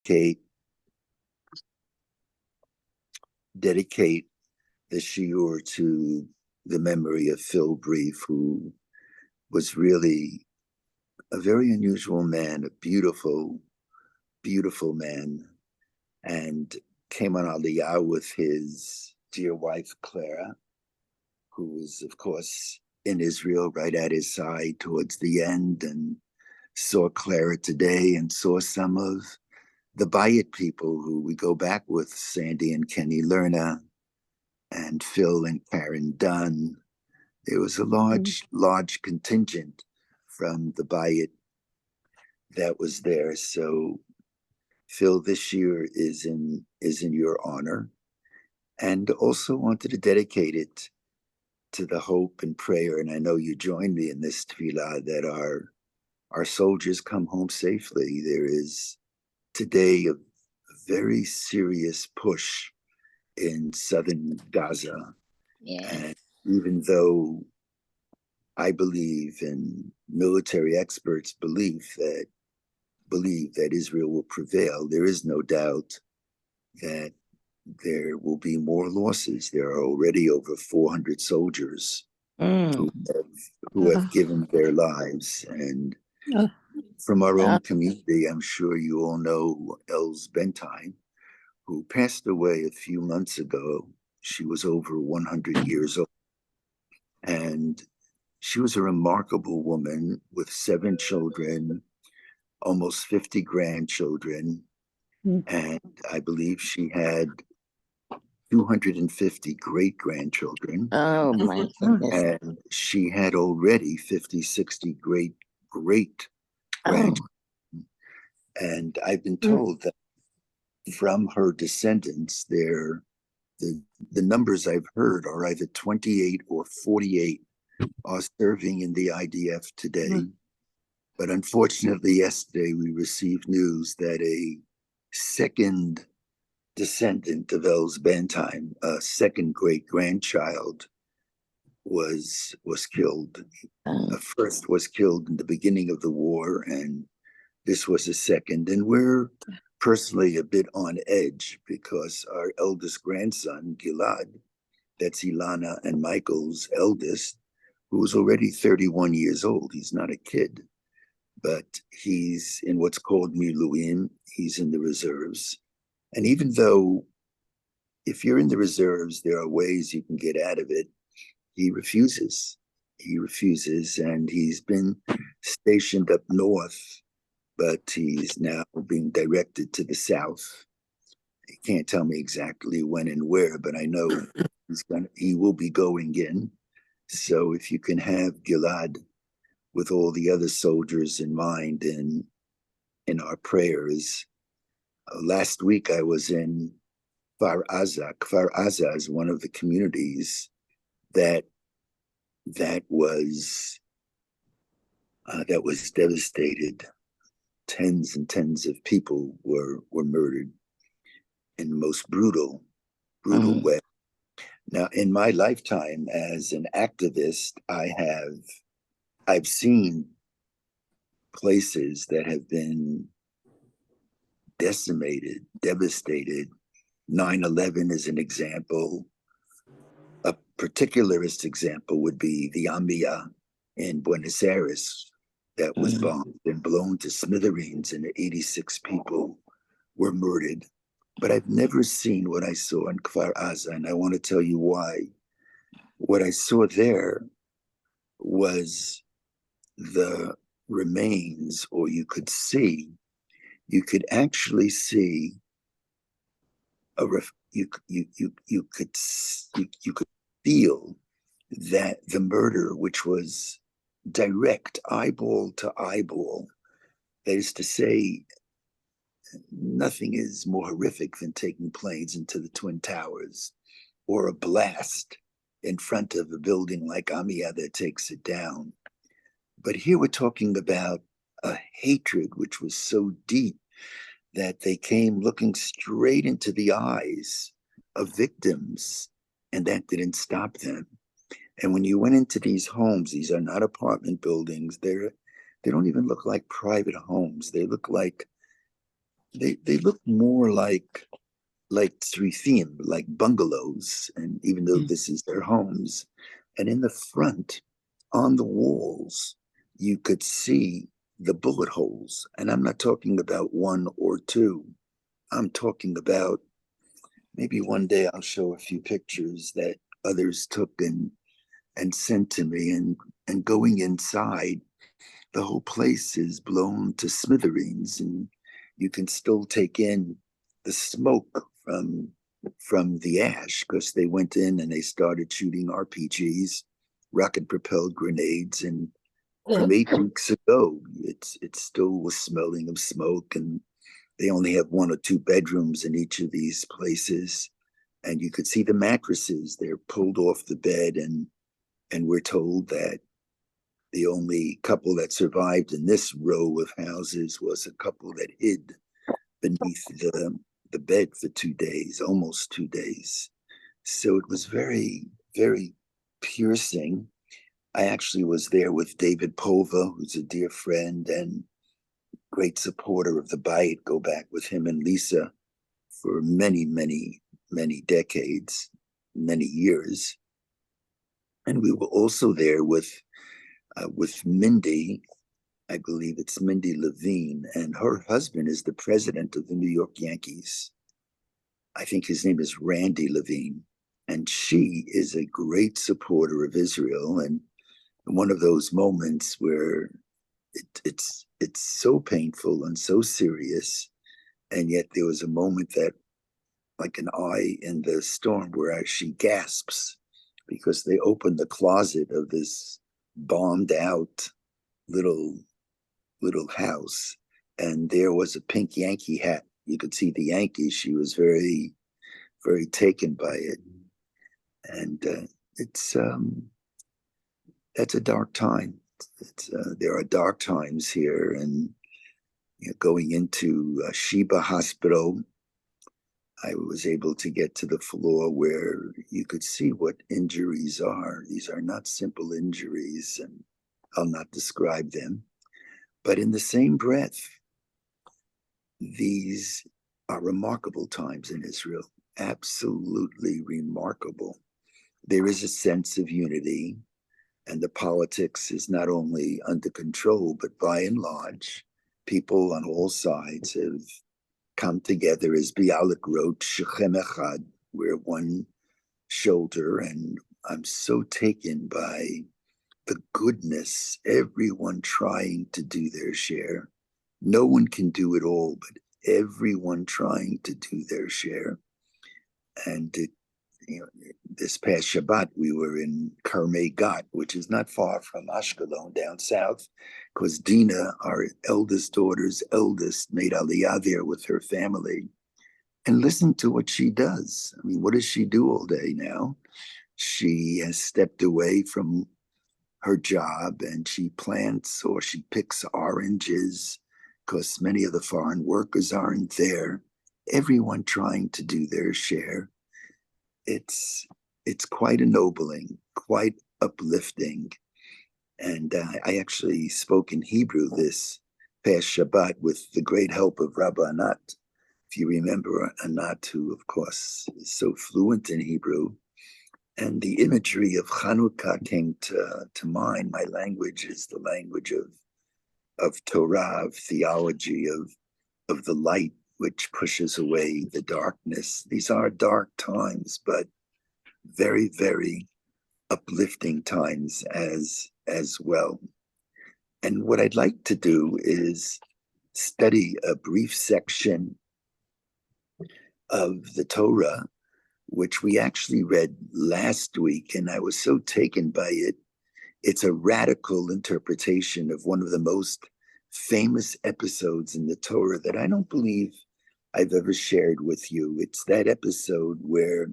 dedicate dedicate the shiur to the memory of Phil Brief, who was really a very unusual man, a beautiful, beautiful man, and came on Aliyah with his dear wife, Clara, who was, of course, in Israel right at his side towards the end, and saw Clara today and saw some of the Bayit people who we go back with, Sandy and Kenny Lerner and Phil and Karen Dunn. There was a large contingent from the Bayit that was there. So Phil, this year is in your honor, and also wanted to dedicate it to the hope and prayer. And I know you join me in this tefillah that our soldiers come home safely. There is today a very serious push in southern Gaza. Yeah. And even though I believe, and military experts believe that Israel will prevail, there is no doubt that there will be more losses. There are already over 400 soldiers who have given their lives. And from our own community, I'm sure you all know Els Bentime, who passed away a few months ago. She was over 100 years old. And she was a remarkable woman with 7 children, almost 50 grandchildren. And I believe she had 250 great grandchildren. Oh my goodness. And she had already 50, 60 great grandchildren. And I've been told that from her descendants, the numbers I've heard are either 28 or 48 are serving in the IDF today. But unfortunately, yesterday we received news that a second descendant of Els Bentime, a second great grandchild, was killed. First was killed in the beginning of the war, and this was a second. And we're personally a bit on edge because our eldest grandson, Gilad, that's Ilana and Michael's eldest, who is already 31 years old. He's not a kid, but he's in what's called Miluim. He's in the reserves. And even though if you're in the reserves, there are ways you can get out of it, he refuses. He refuses, and he's been stationed up north, but he's now being directed to the south. He can't tell me exactly when and where, but I know he will be going in. So if you can have Gilad with all the other soldiers in mind in our prayers. Last week I was in Kfar Aza. Kfar Aza is one of the communities that was devastated. Tens and tens of people were murdered in the most brutal way. Now, in my lifetime as an activist, I've seen places that have been decimated, devastated. 9/11 is an example. A particularist example would be the Amia in Buenos Aires that was bombed and blown to smithereens, and 86 people were murdered. But I've never seen what I saw in Kfar Aza, and I want to tell you why. What I saw there was the remains, or you could actually see you could feel that the murder, which was direct, eyeball to eyeball, that is to say, nothing is more horrific than taking planes into the Twin Towers, or a blast in front of a building like Amiya that takes it down. But here we're talking about a hatred which was so deep that they came looking straight into the eyes of victims, and that didn't stop them. And when you went into these homes, these are not apartment buildings. They don't even look like private homes. They look like they look more like tzrifim, like bungalows, and even though this is their homes, and in the front, on the walls, you could see the bullet holes. And I'm not talking about one or two. I'm talking about maybe one day I'll show a few pictures that others took and sent to me. And going inside, the whole place is blown to smithereens, and you can still take in the smoke from the ash because they went in and they started shooting RPGs, rocket propelled grenades, and from 8 weeks ago, it still was smelling of smoke, and they only have one or two bedrooms in each of these places, and you could see the mattresses. They're pulled off the bed, and we're told that the only couple that survived in this row of houses was a couple that hid beneath the bed for 2 days, almost 2 days. So it was very, very piercing. I actually was there with David Pova, who's a dear friend and great supporter of the Bayit. Go back with him and Lisa for many, many, many decades, many years. And we were also there with Mindy. I believe it's Mindy Levine, and her husband is the president of the New York Yankees. I think his name is Randy Levine, and she is a great supporter of Israel. And one of those moments where it's so painful and so serious, and yet there was a moment that, like an eye in the storm, where she gasps because they opened the closet of this bombed out little house, and there was a pink Yankee hat. You could see the Yankees. She was very, very taken by it, and it's that's a dark time. There are dark times here, and going into Sheba Hospital, I was able to get to the floor where you could see what injuries are. These are not simple injuries, and I'll not describe them. But in the same breath, these are remarkable times in Israel, absolutely remarkable. There is a sense of unity, and the politics is not only under control, but by and large, people on all sides have come together, as Bialik wrote, Shechem Echad, we're one shoulder. And I'm so taken by the goodness, everyone trying to do their share. No one can do it all, but everyone trying to do their share. And this past Shabbat, we were in Karmei Gat, which is not far from Ashkelon down south, because Dina, our eldest daughter's eldest, made Aliyah there with her family. And listen to what she does. I mean, what does she do all day now? She has stepped away from her job, and she plants or she picks oranges because many of the foreign workers aren't there. Everyone trying to do their share. It's quite ennobling, quite uplifting. And I actually spoke in Hebrew this past Shabbat with the great help of Rabbi Anat. If you remember Anat, who of course is so fluent in Hebrew, and the imagery of Chanukah came to mind. My language is the language of Torah, of theology, of the light which pushes away the darkness. These are dark times, but very, very uplifting times as well. And what I'd like to do is study a brief section of the Torah, which we actually read last week, and I was so taken by it. It's a radical interpretation of one of the most famous episodes in the Torah that I don't believe I've ever shared with you. It's that episode where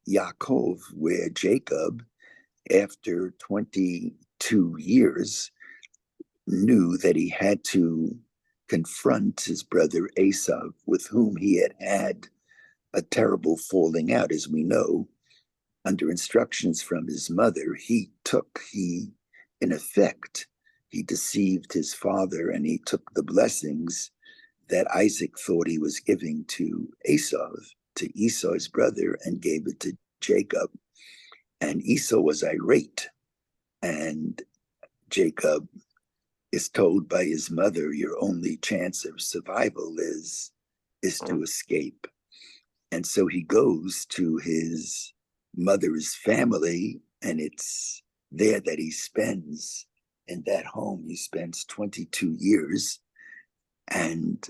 Yaakov, where Jacob, after 22 years, knew that he had to confront his brother Esau, with whom he had a terrible falling out, as we know. Under instructions from his mother, in effect, he deceived his father, and he took the blessings that Isaac thought he was giving to Esau, his brother, and gave it to Jacob. And Esau was irate. And Jacob is told by his mother, your only chance of survival is to escape. And so he goes to his mother's family, and it's there that he spends, in that home, he spends 22 years, and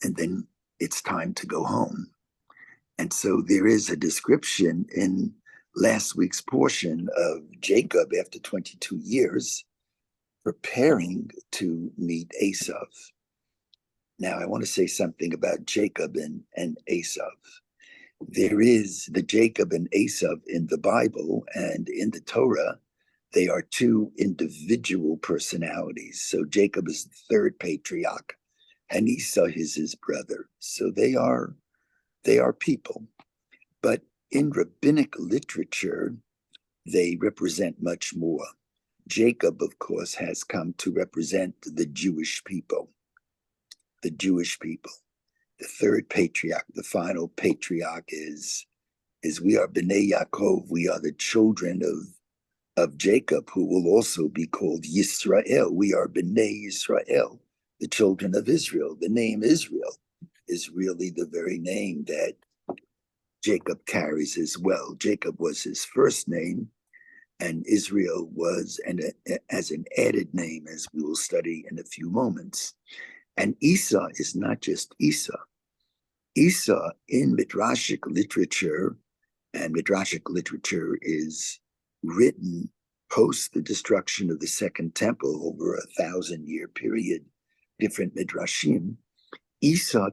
then it's time to go home. And so there is a description in last week's portion of Jacob after 22 years preparing to meet Esau. Now, I want to say something about Jacob and Esau. There is the Jacob and Esau in the Bible, and in the Torah, they are two individual personalities. So Jacob is the third patriarch, and Esau is his brother. So they are people. But in rabbinic literature, they represent much more. Jacob, of course, has come to represent the Jewish people. The Jewish people. The third patriarch, the final patriarch is we are Bnei Yaakov, we are the children of Jacob, who will also be called Yisrael. We are Bnei Yisrael, the children of Israel. The name Israel is really the very name that Jacob carries as well. Jacob was his first name, and Israel was as an added name, as we will study in a few moments. And Esau is not just Esau. Esau in Midrashic literature, and Midrashic literature is written post the destruction of the Second Temple over 1,000-year period, different Midrashim. Esau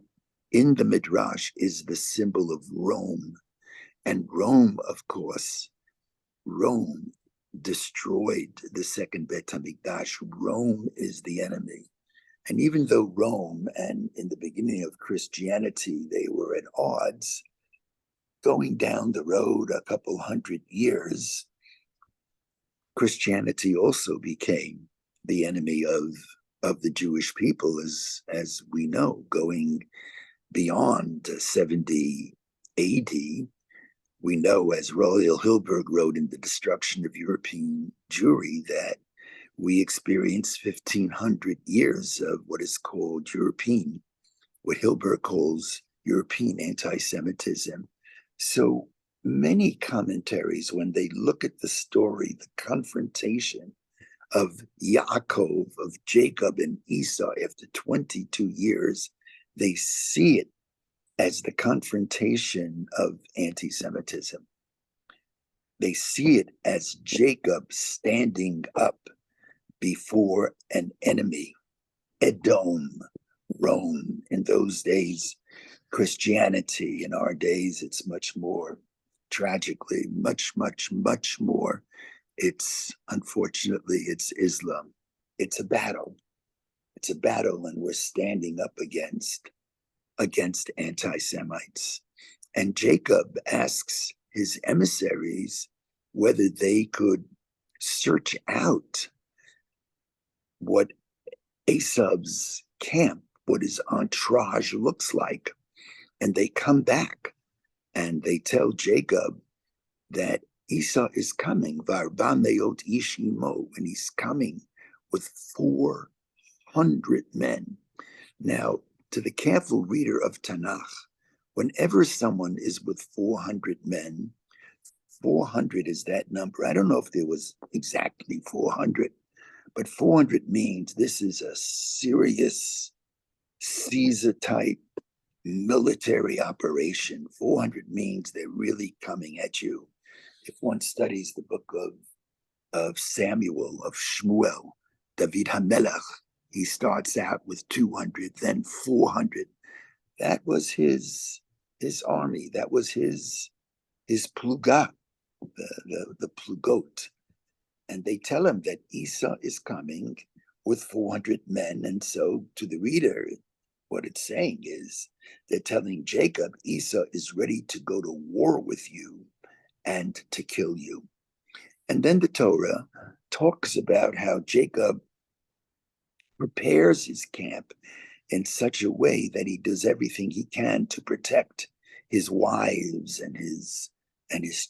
in the Midrash is the symbol of Rome. And Rome, of course, Rome destroyed the second Beit HaMikdash. Rome is the enemy. And even though Rome and in the beginning of Christianity, they were at odds, going down the road a couple hundred years, Christianity also became the enemy of the Jewish people, as we know, going beyond 70 AD. We know, as Royal Hilberg wrote in The Destruction of European Jewry, that we experienced 1,500 years of what is called what Hilberg calls European anti-Semitism. So many commentaries, when they look at the story, the confrontation of Yaakov, of Jacob and Esau after 22 years, they see it as the confrontation of anti-Semitism. They see it as Jacob standing up before an enemy, Edom, Rome. In those days, Christianity. In our days, it's much more, tragically, much more. Unfortunately, it's Islam. It's a battle. It's a battle, and we're standing up against anti-Semites. And Jacob asks his emissaries whether they could search out what Esau's camp, what his entourage looks like. And they come back and they tell Jacob that Esau is coming, Varbameot Ishimo, and he's coming with 400 men. Now, to the careful reader of Tanakh, whenever someone is with 400 men, 400 is that number. I don't know if there was exactly 400, but 400 means this is a serious Caesar-type military operation. 400 means they're really coming at you. If one studies the book of Samuel, of Shmuel, David HaMelech, he starts out with 200, then 400. That was his army. That was his pluga, the plugot. And they tell him that Esau is coming with 400 men. And so to the reader, what it's saying is they're telling Jacob, Esau is ready to go to war with you and to kill you. And then the Torah talks about how Jacob prepares his camp in such a way that he does everything he can to protect his wives and his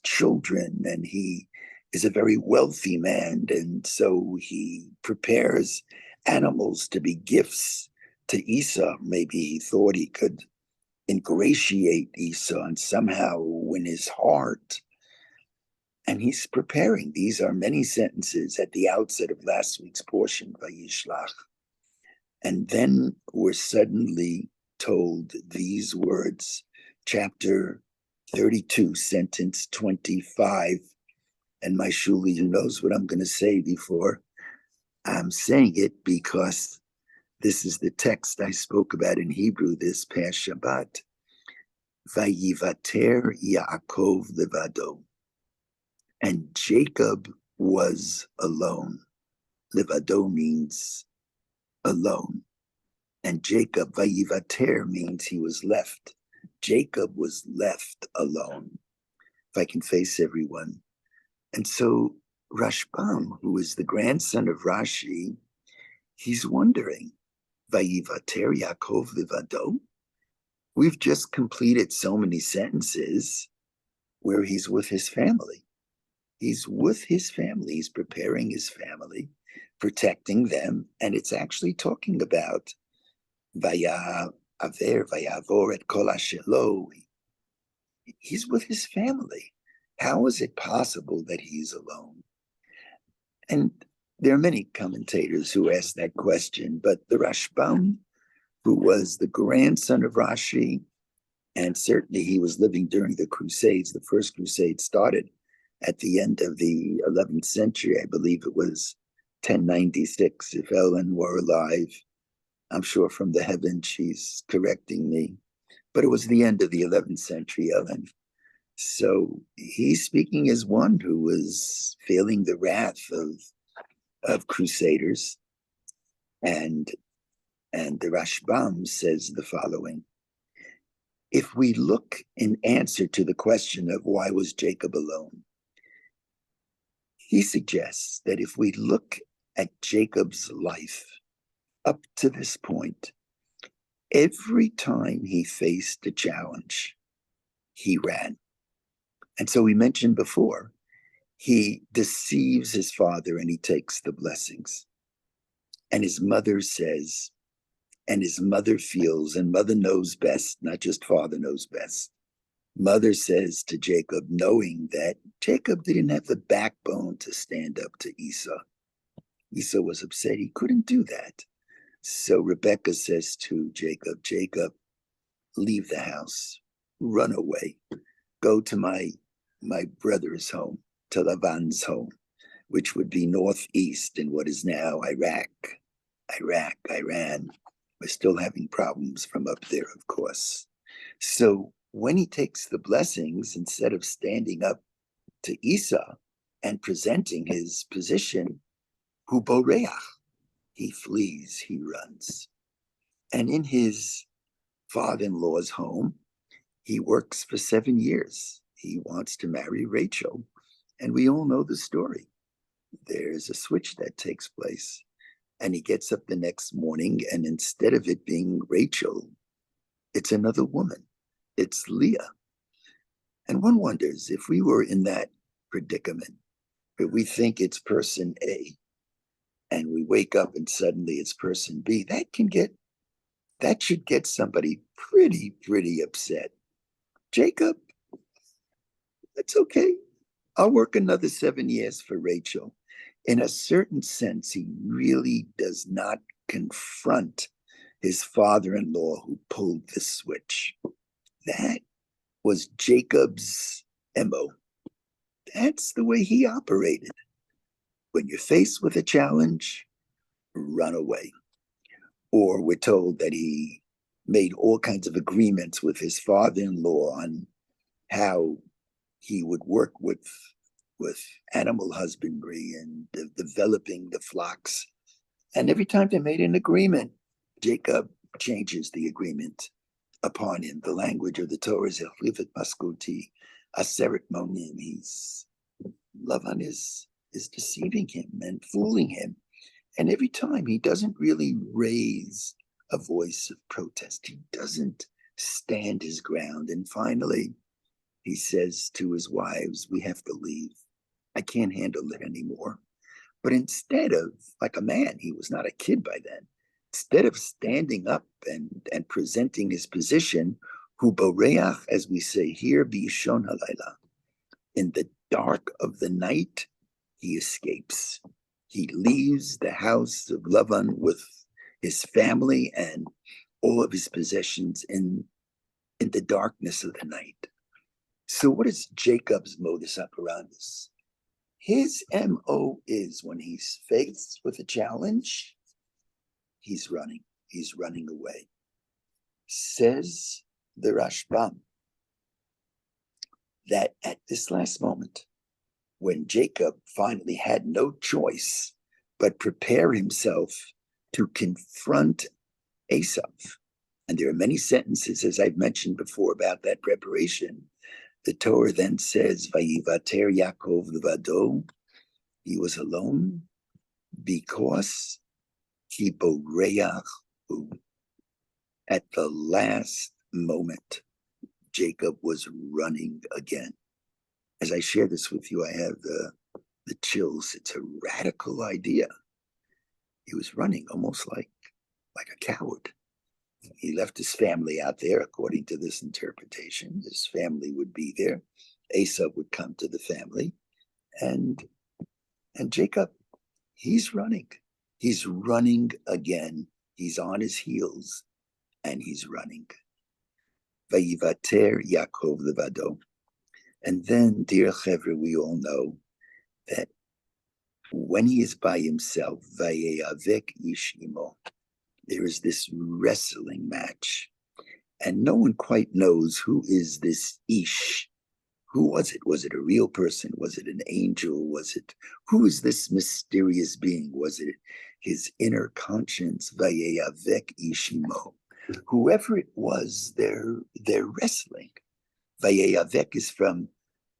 children, and he is a very wealthy man, and so he prepares animals to be gifts to Esau. Maybe he thought he could ingratiate Esau and somehow win his heart. And he's preparing. These are many sentences at the outset of last week's portion, Vayishlach. And then we're suddenly told these words, chapter 32, sentence 25. And my Shuli, who knows what I'm going to say before I'm saying it, because this is the text I spoke about in Hebrew this past Shabbat. Vayivater Yaakov levado. And Jacob was alone. Levado means alone. And Jacob, Vayivater, means he was left. Jacob was left alone, if I can face everyone. And so Rashbam, who is the grandson of Rashi, he's wondering, Vayivater Yaakov levado? We've just completed so many sentences where he's with his family. He's with his family. He's preparing his family, protecting them. And it's actually talking about Vayavor et kol ashelo. He's with his family. How is it possible that he's alone? And there are many commentators who ask that question, but the Rashbam, who was the grandson of Rashi, and certainly he was living during the Crusades. The first Crusade started at the end of the 11th century. I believe it was 1096, if Ellen were alive. I'm sure from the heavens she's correcting me. But it was the end of the 11th century, Ellen. So he's speaking as one who was feeling the wrath of crusaders. And the Rashbam says the following. If we look in answer to the question of why was Jacob alone, he suggests that if we look at Jacob's life up to this point, every time he faced a challenge, he ran. And so we mentioned before, he deceives his father and he takes the blessings. And his mother says, and his mother feels, and mother knows best, not just father knows best. Mother says to Jacob, knowing that Jacob didn't have the backbone to stand up to Esau. Esau was upset. He couldn't do that. So Rebekah says to Jacob, Jacob, leave the house, run away, go to my brother's home, to Laban's home, which would be northeast in what is now Iran. We're still having problems from up there, of course. So when he takes the blessings, instead of standing up to Esau and presenting his position, hu boreach, he flees, he runs. And in his father-in-law's home, he works for 7 years. He wants to marry Rachel. And we all know the story. There's a switch that takes place. And he gets up the next morning, and instead of it being Rachel, it's another woman. It's Leah. And one wonders if we were in that predicament, where we think it's person A, and we wake up and suddenly it's person B, that should get somebody pretty upset. Jacob, that's okay. I'll work another 7 years for Rachel. In a certain sense, he really does not confront his father-in-law who pulled the switch. That was Jacob's MO. That's the way he operated. When you're faced with a challenge, run away. Or we're told that he made all kinds of agreements with his father-in-law on how he would work with animal husbandry and developing the flocks. And every time they made an agreement, Jacob changes the agreement upon him. The language of the Torah is Elifet Maskuti, Aseret Monim. Lavan is deceiving him and fooling him. And every time he doesn't really raise a voice of protest. He doesn't stand his ground. And finally, he says to his wives, we have to leave. I can't handle it anymore. But instead of, like a man, he was not a kid by then, instead of standing up and presenting his position, hu boreach, as we say here, b'yishon halayla, in the dark of the night, he escapes. He leaves the house of Lavan with his family and all of his possessions in the darkness of the night. So what is Jacob's modus operandi? His MO is when he's faced with a challenge, he's running away. Says the Rashbam that at this last moment, when Jacob finally had no choice but prepare himself to confront Esau, and there are many sentences, as I've mentioned before, about that preparation. The Torah then says, Vayivater Yaakov levado, he was alone because he boreach. At the last moment, Jacob was running again. As I share this with you, I have the chills. It's a radical idea. He was running almost like a coward. He left his family out there, according to this interpretation. His family would be there. Esau would come to the family. And Jacob, he's running. He's running again. He's on his heels, and he's running. Vayivater Yaakov levado. And then, dear Chevra, we all know that when he is by himself, Vayeyavek ish imo, there is this wrestling match, and no one quite knows who is this Ish. Who was it? Was it a real person? Was it an angel? Who is this mysterious being? Was it his inner conscience? Vayeyavek ishimo. Whoever it was, they're wrestling. Vayeyavek is from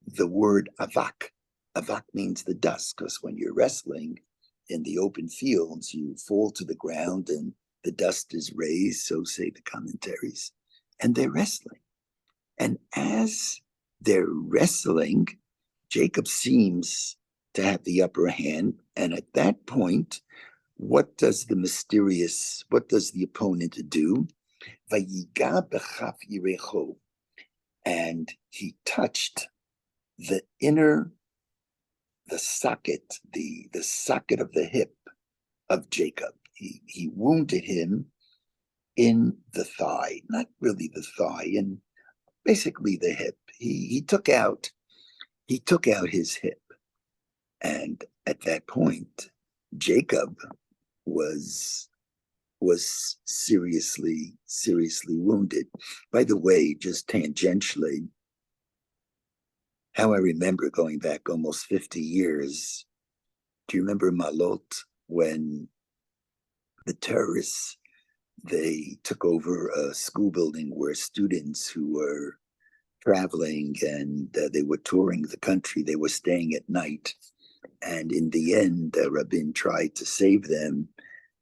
the word avak. Avak means the dust, because when you're wrestling in the open fields, you fall to the ground and the dust is raised, so say the commentaries, and they're wrestling. And as they're wrestling, Jacob seems to have the upper hand. And at that point, what does the opponent do? Vayiga b'chaf yirecho. And he touched the socket of the hip of Jacob. He wounded him in the thigh, not really the thigh, and basically the hip. He took out his hip, and at that point, Jacob was seriously wounded. By the way, just tangentially, how I remember going back almost 50 years. Do you remember Malot, when the terrorists, they took over a school building where students who were traveling and they were touring the country, they were staying at night. And in the end, Rabin tried to save them.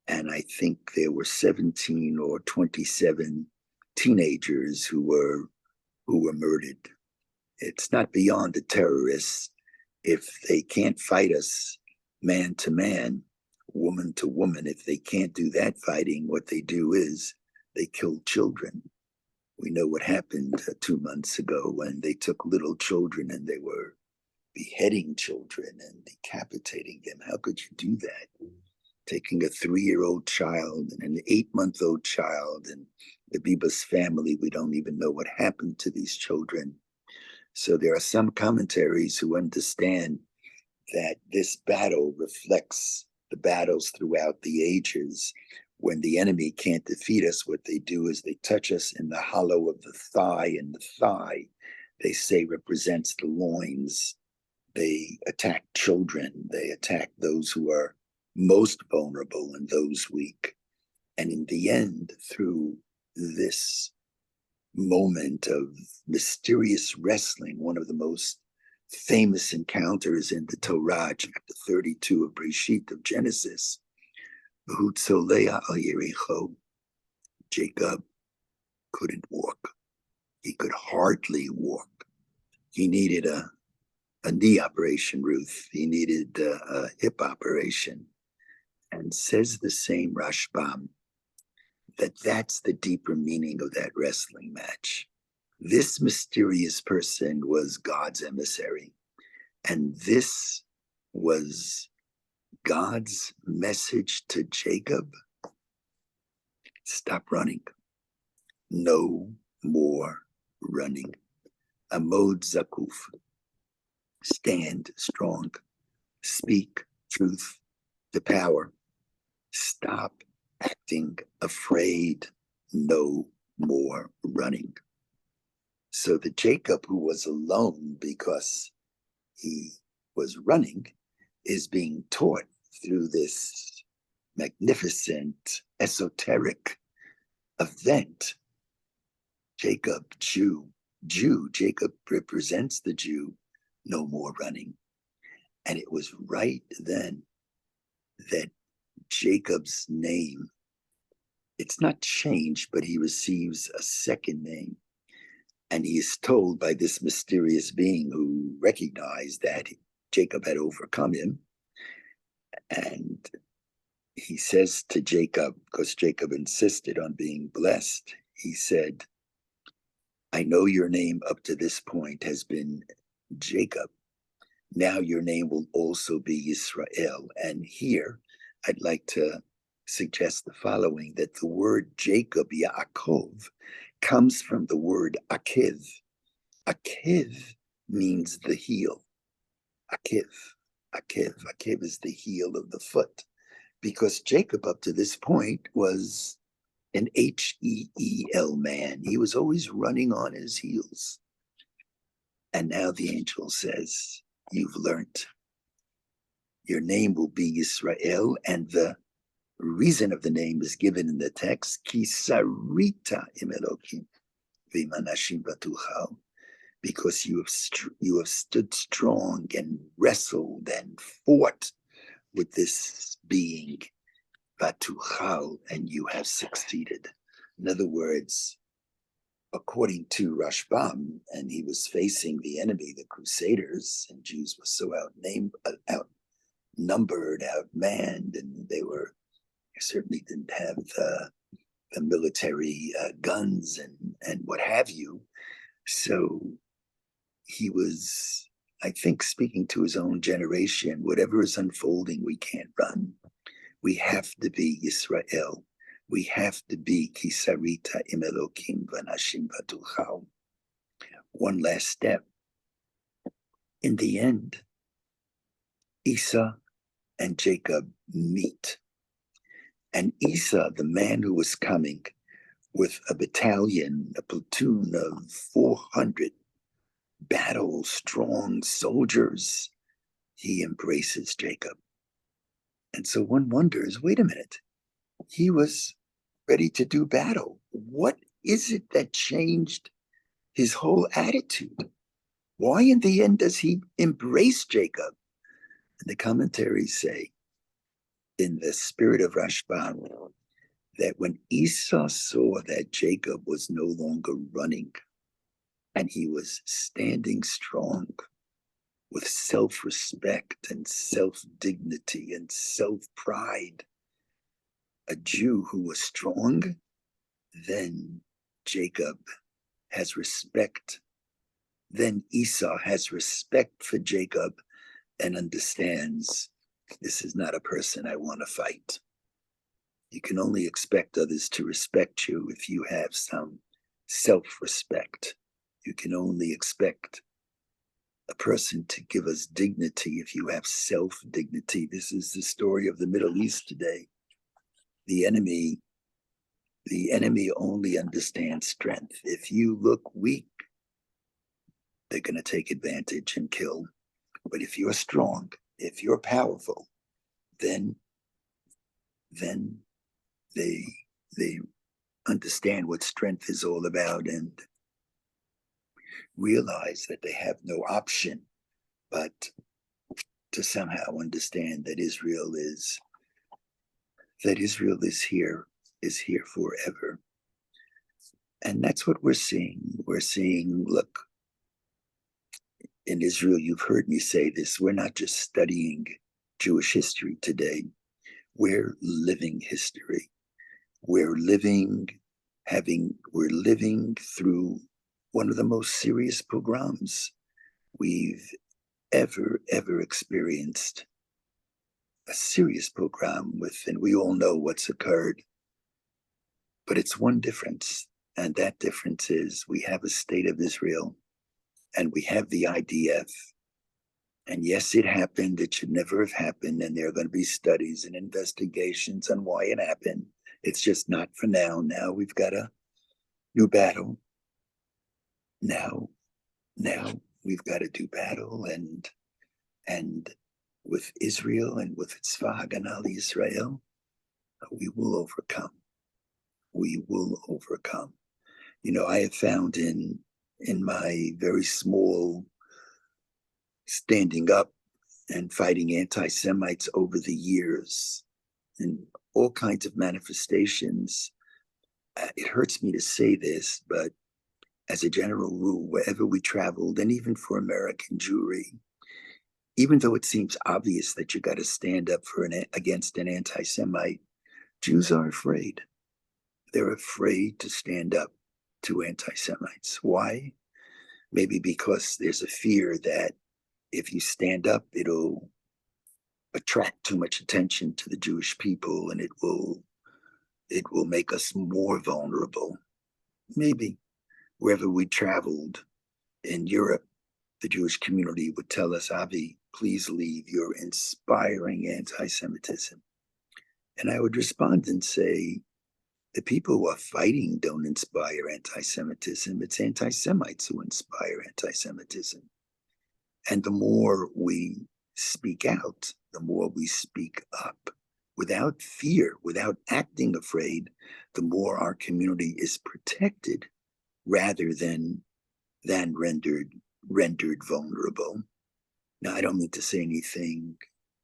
And I think there were 17 or 27 teenagers who were murdered. It's not beyond the terrorists. If they can't fight us man to man, woman to woman, if they can't do that fighting, what they do is they kill children. We know what happened 2 months ago when they took little children and they were beheading children and decapitating them. How could you do that? Taking a 3-year-old child and an 8-month-old child, and the Bibas family, we don't even know what happened to these children. So there are some commentaries who understand that this battle reflects the battles throughout the ages. When the enemy can't defeat us, what they do is they touch us in the hollow of the thigh, and the thigh, they say, represents the loins. They attack children. They attack those who are most vulnerable and those weak. And in the end, through this moment of mysterious wrestling, one of the most famous encounters in the Torah, chapter 32 of Breshit, of Genesis, Jacob couldn't walk. He could hardly walk. He needed a knee operation, Ruth. He needed a hip operation. And says the same Rashbam that that's the deeper meaning of that wrestling match. This mysterious person was God's emissary. And this was God's message to Jacob. Stop running. No more running. Amod zakuf. Stand strong. Speak truth to power. Stop acting afraid. No more running. So the Jacob who was alone because he was running is being taught through this magnificent esoteric event. Jacob, Jew, Jacob represents the Jew, no more running. And it was right then that Jacob's name, it's not changed, but he receives a second name. And he is told by this mysterious being who recognized that Jacob had overcome him. And he says to Jacob, because Jacob insisted on being blessed, he said, I know your name up to this point has been Jacob. Now your name will also be Israel. And here I'd like to suggest the following, that the word Jacob, Yaakov, comes from the word akiv. Akiv means the heel. Akiv is the heel of the foot. Because Jacob up to this point was an Heel man. He was always running on his heels. And now the angel says, you've learned. Your name will be Israel, and the reason of the name is given in the text, Ki sarita im Elokim v'manashim batuchal, because you have stood strong and wrestled and fought with this being, batuchal, and you have succeeded. In other words, according to Rashbam, and he was facing the enemy, the Crusaders, and Jews were so outnumbered, outmanned, and they certainly didn't have the military guns and what have you. So he was, I think, speaking to his own generation, whatever is unfolding, we can't run. We have to be Israel. We have to be Kisarita im Elokim v'nashim batuchal. One last step. In the end, Esau and Jacob meet. And Esau, the man who was coming with a battalion, a platoon of 400 battle-strong soldiers, he embraces Jacob. And so one wonders, wait a minute, he was ready to do battle. What is it that changed his whole attitude? Why in the end does he embrace Jacob? And the commentaries say, in the spirit of Rashbam, that when Esau saw that Jacob was no longer running and he was standing strong with self-respect and self-dignity and self-pride, a Jew who was strong, then Jacob has respect. Then Esau has respect for Jacob and understands, this is not a person I want to fight. You can only expect others to respect you if you have some self-respect. You can only expect a person to give us dignity if you have self-dignity. This is the story of the Middle East today. The enemy only understands strength. If you look weak, they're going to take advantage and kill. But if you're strong, if you're powerful, then they understand what strength is all about and realize that they have no option but to somehow understand that Israel is here forever. And that's what we're seeing. We're seeing, look, in Israel, you've heard me say this, we're not just studying Jewish history today, we're living history. We're living through one of the most serious pogroms we've ever experienced. A serious pogrom and we all know what's occurred. But it's one difference, and that difference is we have a state of Israel and we have the IDF. And yes, it happened. It should never have happened. And there are going to be studies and investigations on why it happened. It's just not for now. Now we've got a new battle. Now we've got to do battle and with Israel and with its Haganah Israel, we will overcome. We will overcome. You know, I have found in my very small standing up and fighting anti-Semites over the years and all kinds of manifestations. It hurts me to say this, but as a general rule, wherever we traveled, and even for American Jewry, even though it seems obvious that you got to stand up against an anti-Semite, Jews are afraid. They're afraid to stand up to anti-Semites. Why? Maybe because there's a fear that if you stand up, it'll attract too much attention to the Jewish people and it will make us more vulnerable. Maybe wherever we traveled in Europe, the Jewish community would tell us, Avi, please leave, you're inspiring anti-Semitism. And I would respond and say, the people who are fighting don't inspire anti-Semitism. It's anti-Semites who inspire anti-Semitism. And the more we speak out, the more we speak up without fear, without acting afraid, the more our community is protected rather than rendered vulnerable. Now, I don't mean to say anything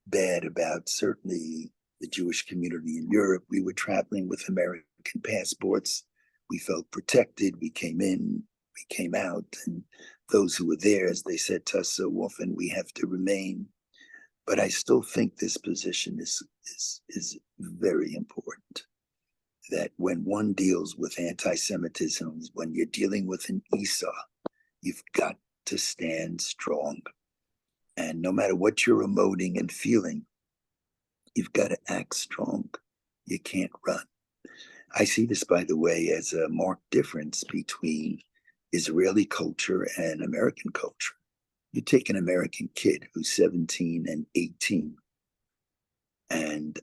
bad about certainly the Jewish community in Europe. We were traveling with American passports. We felt protected. We came in, we came out, and those who were there, as they said to us so often, we have to remain. But I still think this position is very important. That when one deals with anti-Semitism, when you're dealing with an Esau, you've got to stand strong. And no matter what you're emoting and feeling, you've got to act strong. You can't run. I see this, by the way, as a marked difference between Israeli culture and American culture. You take an American kid who's 17 and 18, and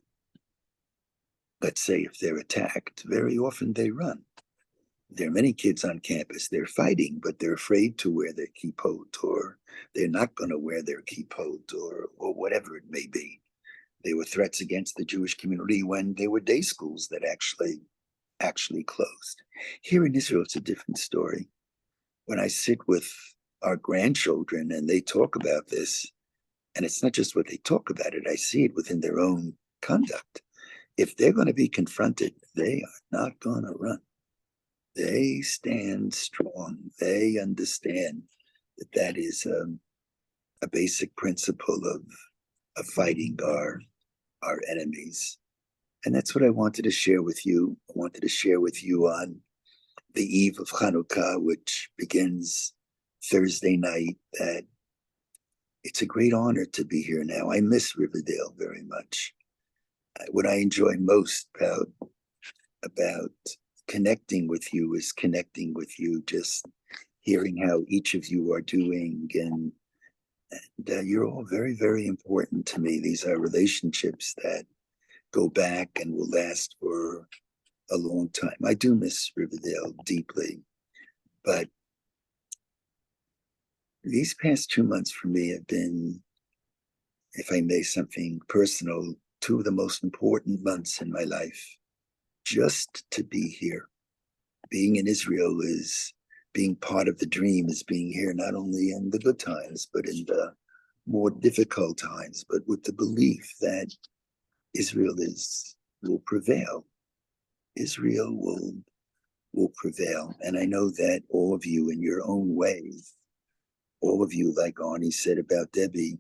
let's say if they're attacked, very often they run. There are many kids on campus, they're fighting, but they're afraid to wear their kippot, or they're not going to wear their kippot, or whatever it may be. There were threats against the Jewish community when there were day schools that actually closed. Here in Israel, it's a different story. When I sit with our grandchildren and they talk about this, and it's not just what they talk about it, I see it within their own conduct. If they're going to be confronted, they are not going to run. They stand strong. They understand that is a basic principle of fighting our enemies. And that's what I wanted to share with you. I wanted to share with you on the eve of Hanukkah, which begins Thursday night, that it's a great honor to be here now. I miss Riverdale very much. What I enjoy most about connecting with you is connecting with you, just hearing how each of you are doing, and you're all very, very important to me. These are relationships that go back and will last for a long time. I do miss Riverdale deeply, but these past 2 months for me have been, if I may, something personal, two of the most important months in my life. Just to be here. Being in Israel is being part of the dream, is being here not only in the good times, but in the more difficult times, but with the belief that Israel will prevail. Israel will prevail. And I know that all of you in your own way, all of you, like Arnie said about Debbie,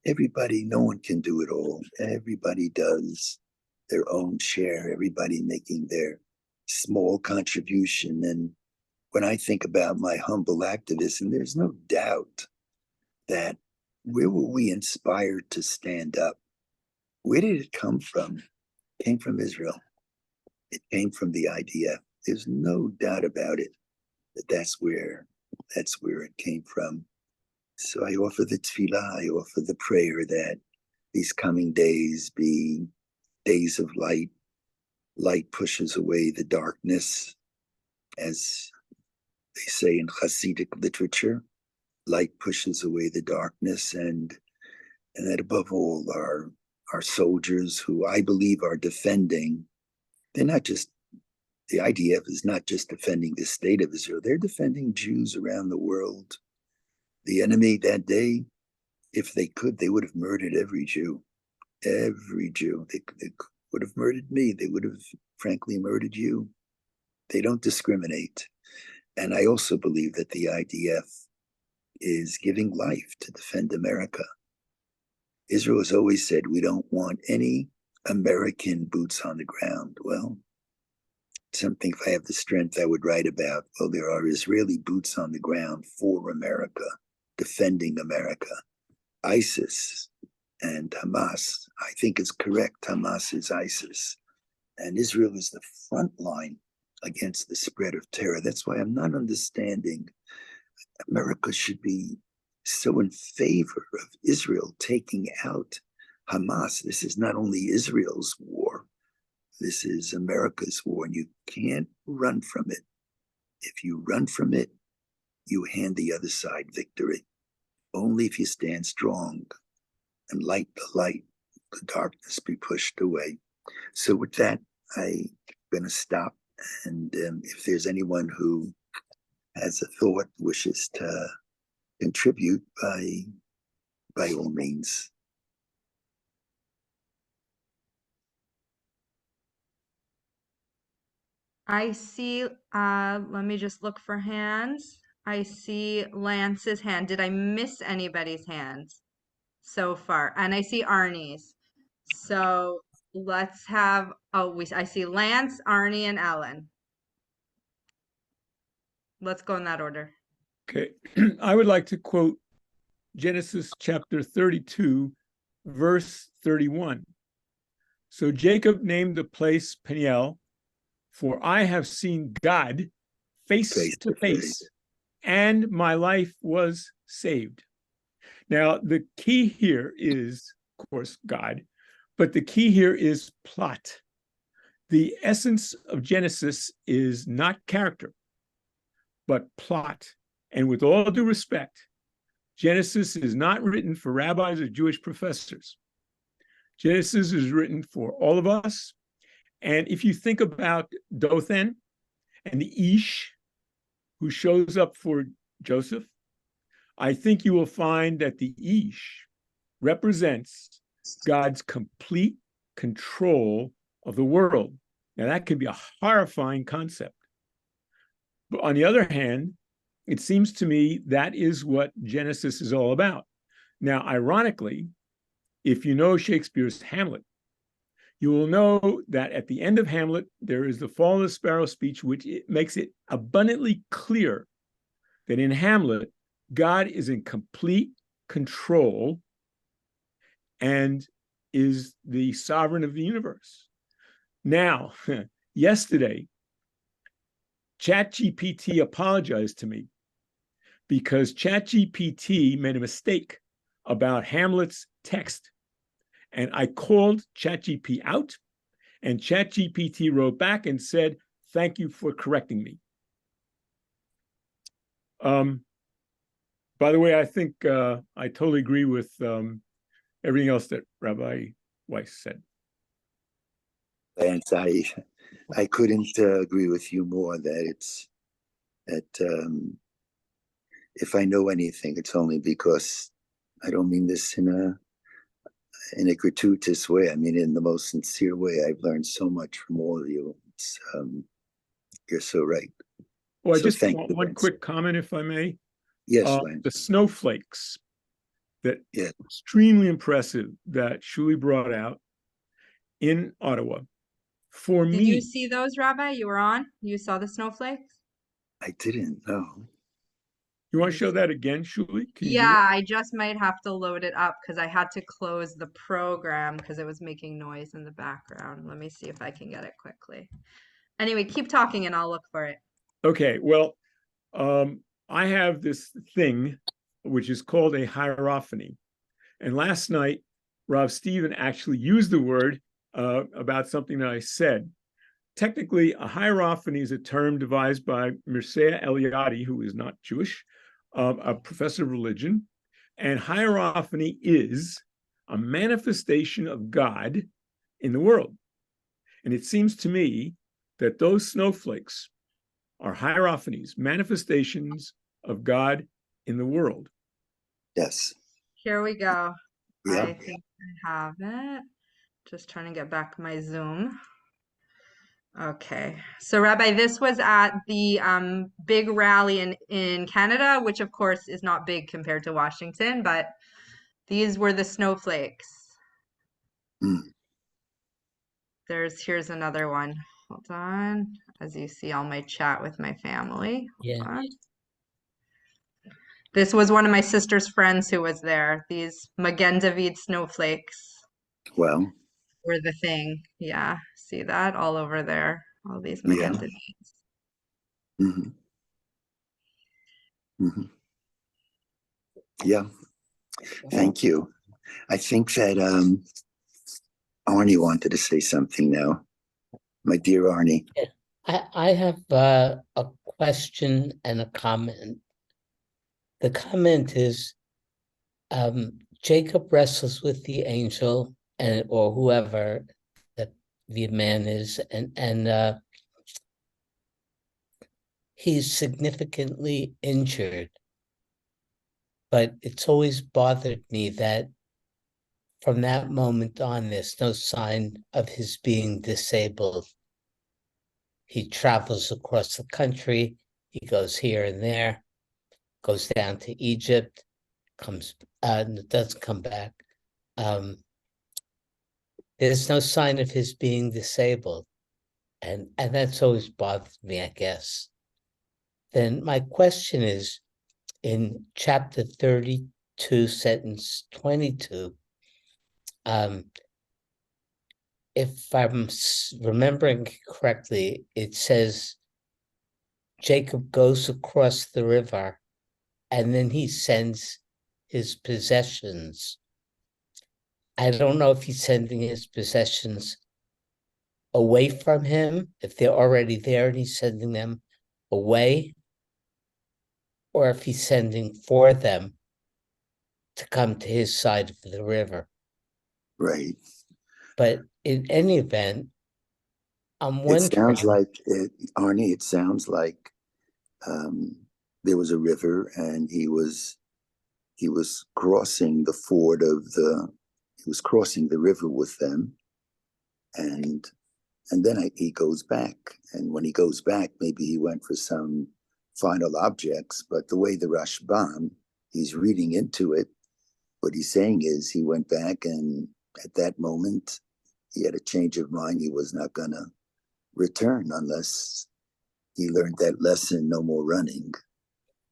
everybody, no one can do it all. Everybody does their own share, everybody making their small contribution. And when I think about my humble activism, there's no doubt that where were we inspired to stand up? Where did it come from? It came from Israel. It came from the IDF. There's no doubt about it that that's where it came from. So I offer the tefillah, I offer the prayer that these coming days be days of light. Light pushes away the darkness, as they say in Hasidic literature. Light pushes away the darkness, and that above all our soldiers, who I believe are defending. They're not just, the IDF is not just defending the state of Israel. They're defending Jews around the world. The enemy that day, if they could, they would have murdered every Jew. Every Jew. They would have murdered me. They would have, frankly, murdered you. They don't discriminate. And I also believe that the IDF is giving life to defend America. Israel has always said, we don't want any American boots on the ground. Well, something, if I have the strength, I would write about. Well, there are Israeli boots on the ground for America, defending America. ISIS and Hamas, I think it's correct. Hamas is ISIS. And Israel is the front line against the spread of terror. That's why I'm not understanding. America should be so in favor of Israel taking out Hamas. This is not only Israel's war. This is America's war, and you can't run from it. If you run from it, you hand the other side victory. Only if you stand strong and light the light, the darkness be pushed away. So with that, I'm going to stop. And if there's anyone who has a thought, wishes to contribute, by all means. I see, let me just look for hands. I see Lance's hand. Did I miss anybody's hands so far? And I see Arnie's. So let's have, I see Lance, Arnie, and Ellen. Let's go in that order. Okay. I would like to quote Genesis chapter 32, verse 31. So Jacob named the place Peniel, for I have seen God face to face, and my life was saved. Now, the key here is, of course, God, but the key here is plot. The essence of Genesis is not character, but plot. And with all due respect, Genesis is not written for rabbis or Jewish professors. Genesis is written for all of us. And if you think about Dothan and the Ish, who shows up for Joseph, I think you will find that the Ish represents God's complete control of the world. Now, that can be a horrifying concept. But on the other hand, it seems to me that is what Genesis is all about. Now, ironically, if you know Shakespeare's Hamlet, you will know that at the end of Hamlet, there is the Fall of the Sparrow speech, which makes it abundantly clear that in Hamlet, God is in complete control and is the sovereign of the universe. Now, yesterday, ChatGPT apologized to me because ChatGPT made a mistake about Hamlet's text. And I called ChatGPT out, and ChatGPT wrote back and said, "Thank you for correcting me." By the way, I think I totally agree with everything else that Rabbi Weiss said. And I couldn't agree with you more that if I know anything, it's only because I don't mean this in a gratuitous way. I mean in the most sincere way. I've learned so much from all of you. You're so right. Well, I So just thank want you, one Lance. quick comment, if I may. Yes, The Lance. snowflakes that Yeah. extremely impressive that Shuli brought out in Ottawa. For Did you me, see those, Rabbi? You were on? You saw the snowflakes? I didn't know. you want Let to me show see. that again, Shuli? Can you do Yeah, that? I just might have to load it up because I had to close the program because it was making noise in the background. Let me see if I can get it quickly. Anyway, keep talking and I'll look for it. Okay, well, I have this thing which is called a hierophany. And last night, Rob Stephen actually used the word about something that I said. Technically, a hierophany is a term devised by Mircea Eliade, who is not Jewish, a professor of religion. And hierophany is a manifestation of God in the world. And it seems to me that those snowflakes are hierophanies, manifestations of God in the world. Yes. Here we go. Yeah. I think I have it. Just trying to get back my Zoom. Okay. So Rabbi, this was at the big rally in Canada, which of course is not big compared to Washington, but these were the snowflakes. Mm. Here's another one. Hold on. As you see all my chat with my family. Hold Yeah. on. This was one of my sister's friends who was there. These Magen David snowflakes Well, were the thing. Yeah. See that all over there? All these yeah. Magen Davids. hmm hmm Yeah. Thank you. I think that Arnie wanted to say something now. My dear Arnie. I have a question and a comment. The comment is Jacob wrestles with the angel and or whoever that the man is, and he's significantly injured. But it's always bothered me that from that moment on, there's no sign of his being disabled. He travels across the country, he goes here and there, goes down to Egypt, doesn't come back. There's no sign of his being disabled. And that's always bothered me, I guess. Then my question is, in chapter 32, sentence 22, if I'm remembering correctly, it says Jacob goes across the river and then he sends his possessions. I don't know if he's sending his possessions away from him, if they're already there and he's sending them away, or if he's sending for them to come to his side of the river. Right. But in any event, I'm It wondering. sounds like it, Arnie. It sounds like there was a river, and he was crossing the ford of the. He was crossing the river with them, and then he goes back. And when he goes back, maybe he went for some final objects. But the way the Rashbam, he's reading into it. What he's saying is he went back, and at that moment, he had a change of mind. He was not going to return unless he learned that lesson, no more running.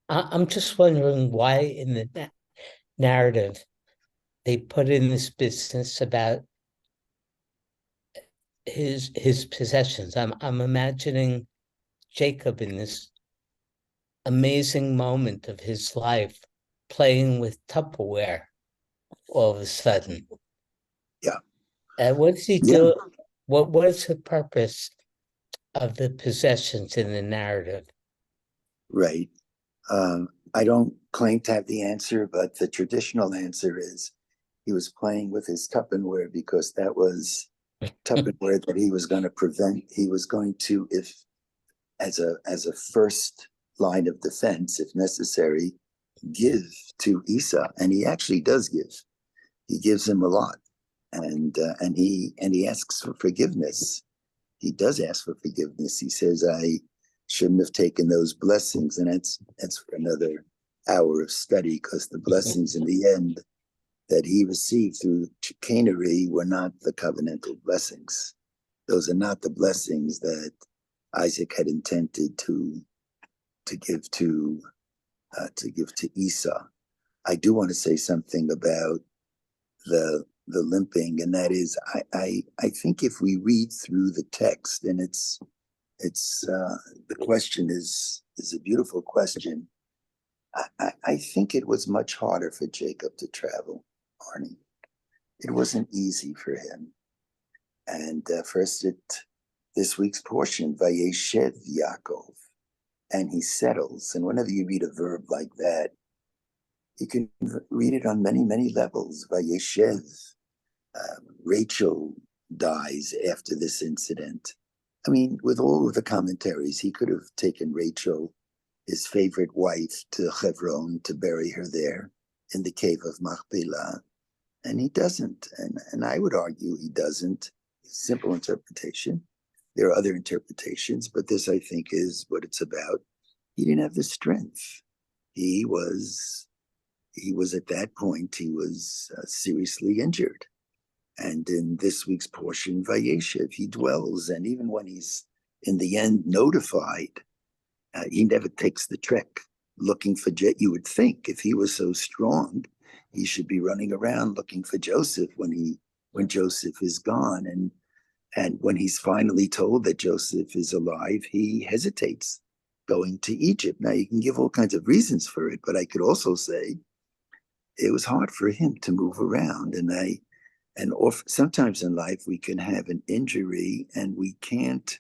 I'm just wondering why in the narrative they put in this business about his possessions. I'm imagining Jacob in this amazing moment of his life playing with Tupperware all of a sudden. Yeah. What does he do? Yeah. What is the purpose of the possessions in the narrative? Right. I don't claim to have the answer, but the traditional answer is he was playing with his Tupperware because that was Tupperware that he was going to prevent. He was going to, if as a first line of defense, if necessary, give to Esau, and he actually does give. He gives him a lot, and he asks for forgiveness. He does ask for forgiveness. He says, shouldn't have taken those blessings. And that's for another hour of study, because the blessings in the end that he received through chicanery were not the covenantal blessings. Those are not the blessings that Isaac had intended to give to Esau. I do want to say something about the limping, and that is, I think if we read through the text, and it's the question is a beautiful question. I think it was much harder for Jacob to travel, Arnie. It wasn't easy for him. And first, this week's portion, Vayeshev Yaakov, and he settles. And whenever you read a verb like that, you can read it on many, many levels. Vayeshev, Rachel dies after this incident. I mean, with all of the commentaries, he could have taken Rachel, his favorite wife, to Hebron to bury her there in the cave of Machpelah. And he doesn't. And I would argue he doesn't. Simple interpretation. There are other interpretations, but this, I think, is what it's about. He didn't have the strength. He was at that point, he was seriously injured. And in this week's portion, Vayeshev, he dwells. And even when he's in the end notified, he never takes the trek looking for you would think if he was so strong, he should be running around looking for Joseph when Joseph is gone. And when he's finally told that Joseph is alive, he hesitates going to Egypt. Now, you can give all kinds of reasons for it, but I could also say it was hard for him to move around. Sometimes in life we can have an injury and we can't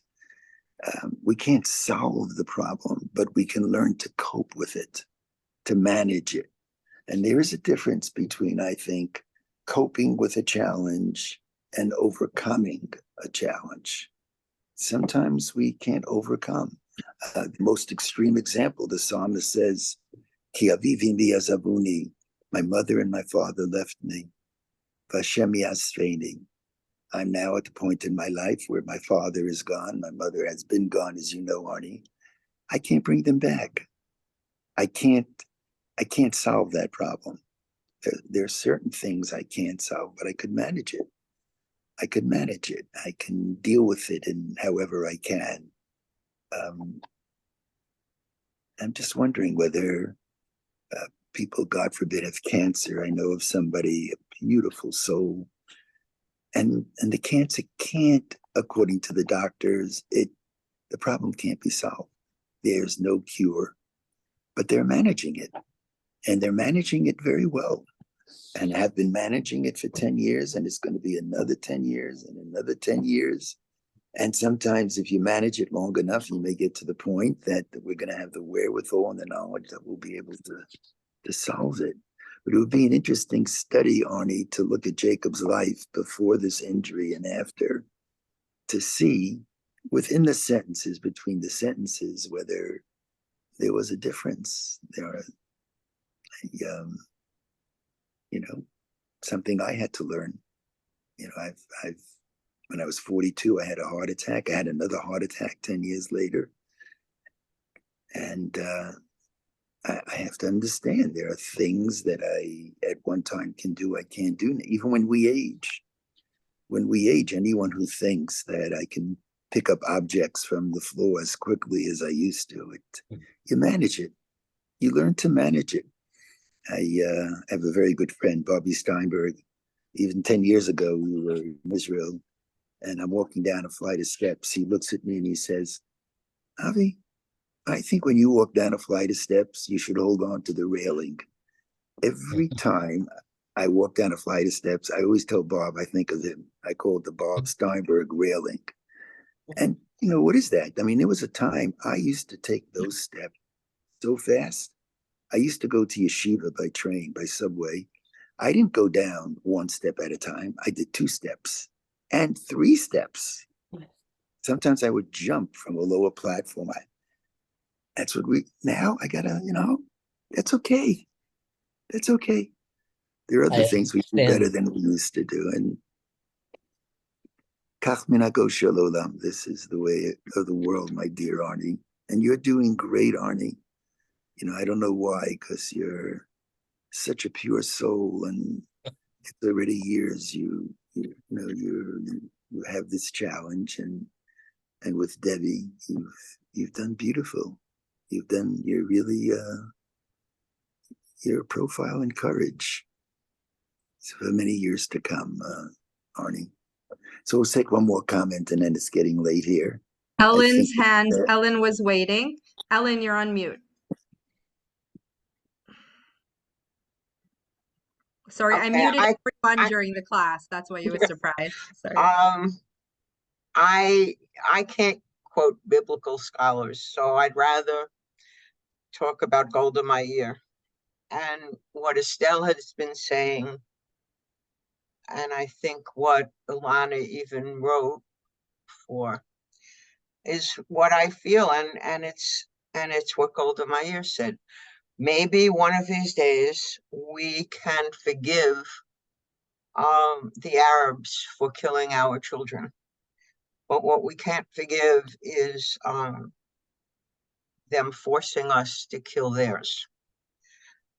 solve the problem, but we can learn to cope with it, to manage it. And there is a difference between, I think, coping with a challenge and overcoming a challenge. Sometimes we can't overcome. The most extreme example, the psalmist says, Ki avivi mi azavuni, my mother and my father left me. Vashem yasveini. I'm now at the point in my life where my father is gone. My mother has been gone, as you know, Arnie. I can't bring them back. I can't solve that problem. There are certain things I can't solve, but I could manage it. I can deal with it in however I can. I'm just wondering whether people, God forbid, have cancer. I know of somebody, a beautiful soul, and the cancer can't, according to the doctors, the problem can't be solved. There's no cure, but they're managing it, and they're managing it very well, and have been managing it for 10 years, and it's going to be another 10 years and another 10 years. And sometimes if you manage it long enough, you may get to the point that we're going to have the wherewithal and the knowledge that we'll be able to solve it. But it would be an interesting study, Arnie, to look at Jacob's life before this injury and after, to see within the sentences, between the sentences, whether there was a difference. Something I had to learn. I've when I was 42, I had a heart attack. I had another heart attack 10 years later. And I have to understand there are things that I at one time can do, I can't do. Even when we age, anyone who thinks that I can pick up objects from the floor as quickly as I used to, you manage it. You learn to manage it. I have a very good friend, Bobby Steinberg. Even 10 years ago, we were in Israel, and I'm walking down a flight of steps. He looks at me and he says, Avi, I think when you walk down a flight of steps, you should hold on to the railing. Every time I walk down a flight of steps, I always tell Bob, I think of him. I call it the Bob Steinberg railing. And, what is that? I mean, there was a time I used to take those steps so fast. I used to go to yeshiva by train, by subway. I didn't go down one step at a time. I did 2 steps and 3 steps. Sometimes I would jump from a lower platform. Now I gotta, that's okay. That's okay. There are other things we do better than we used to do. And kach minago shel olam. This is the way of the world, my dear Arnie. And you're doing great, Arnie. You know, I don't know why, because you're such a pure soul, and it's already years you have this challenge, and with Debbie, you've done beautiful. You're really your profile and courage for many years to come, Arnie. So we'll take one more comment, and then it's getting late here. Ellen's hand. Ellen was waiting. Ellen, you're on mute. Sorry, I muted everyone during the class. That's why you were surprised. Sorry. I can't quote biblical scholars, so I'd rather talk about Golda Meir and what Estelle has been saying, and I think what Ilana even wrote for is what I feel, and it's what Golda Meir said. Maybe one of these days we can forgive the Arabs for killing our children. But what we can't forgive is them forcing us to kill theirs.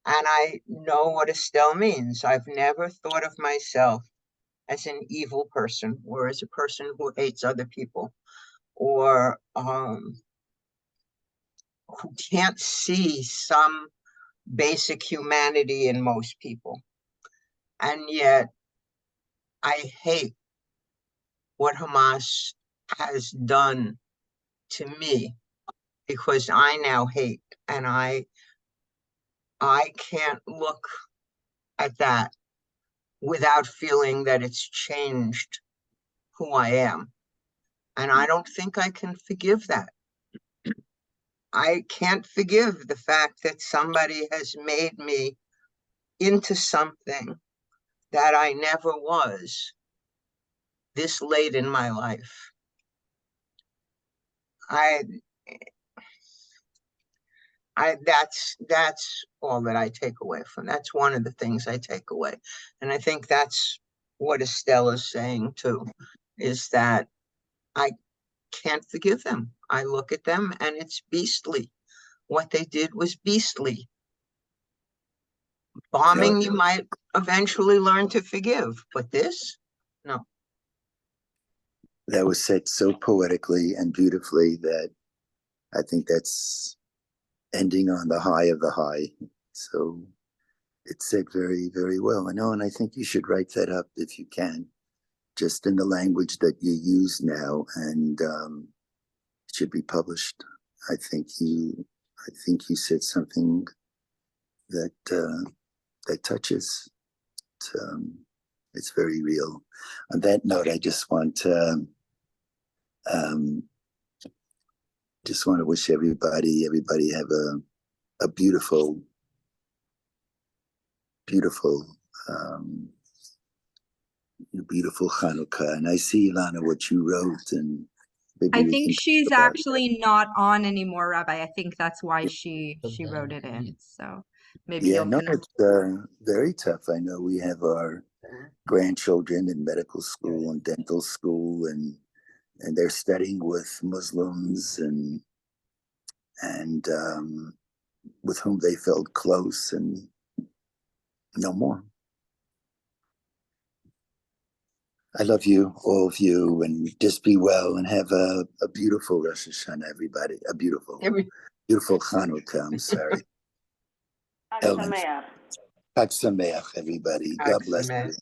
And I know what Estelle means. I've never thought of myself as an evil person, or as a person who hates other people, or who can't see some basic humanity in most people. And yet I hate what Hamas has done to me, because I now hate, and I can't look at that without feeling that it's changed who I am. And I don't think I can forgive that. I can't forgive the fact that somebody has made me into something that I never was this late in my life. That's all that I take away from. That's one of the things I take away. And I think that's what Estelle is saying too, is that I can't forgive them. I look at them and it's beastly. What they did was beastly. Bombing, you might eventually learn to forgive, but this, no. That was said so poetically and beautifully that I think that's ending on the high of the high. So it's said very, very well. I know, and I think you should write that up if you can, just in the language that you use now, and it should be published. I think you said something that that touches. It's very real. On that note, I just want to wish everybody have a beautiful Hanukkah. And I see, Ilana, what you wrote, and maybe I think she's actually not on anymore, Rabbi. I think that's why she wrote it in. So maybe yeah, no, it's very tough. I know we have our grandchildren in medical school and dental school, and they're studying with Muslims and with whom they felt close, and no more. I love you, all of you, and just be well and have a beautiful Rosh Hashanah, everybody. A beautiful Hanukkah. I'm sorry. Chag Sameach, everybody. God bless you.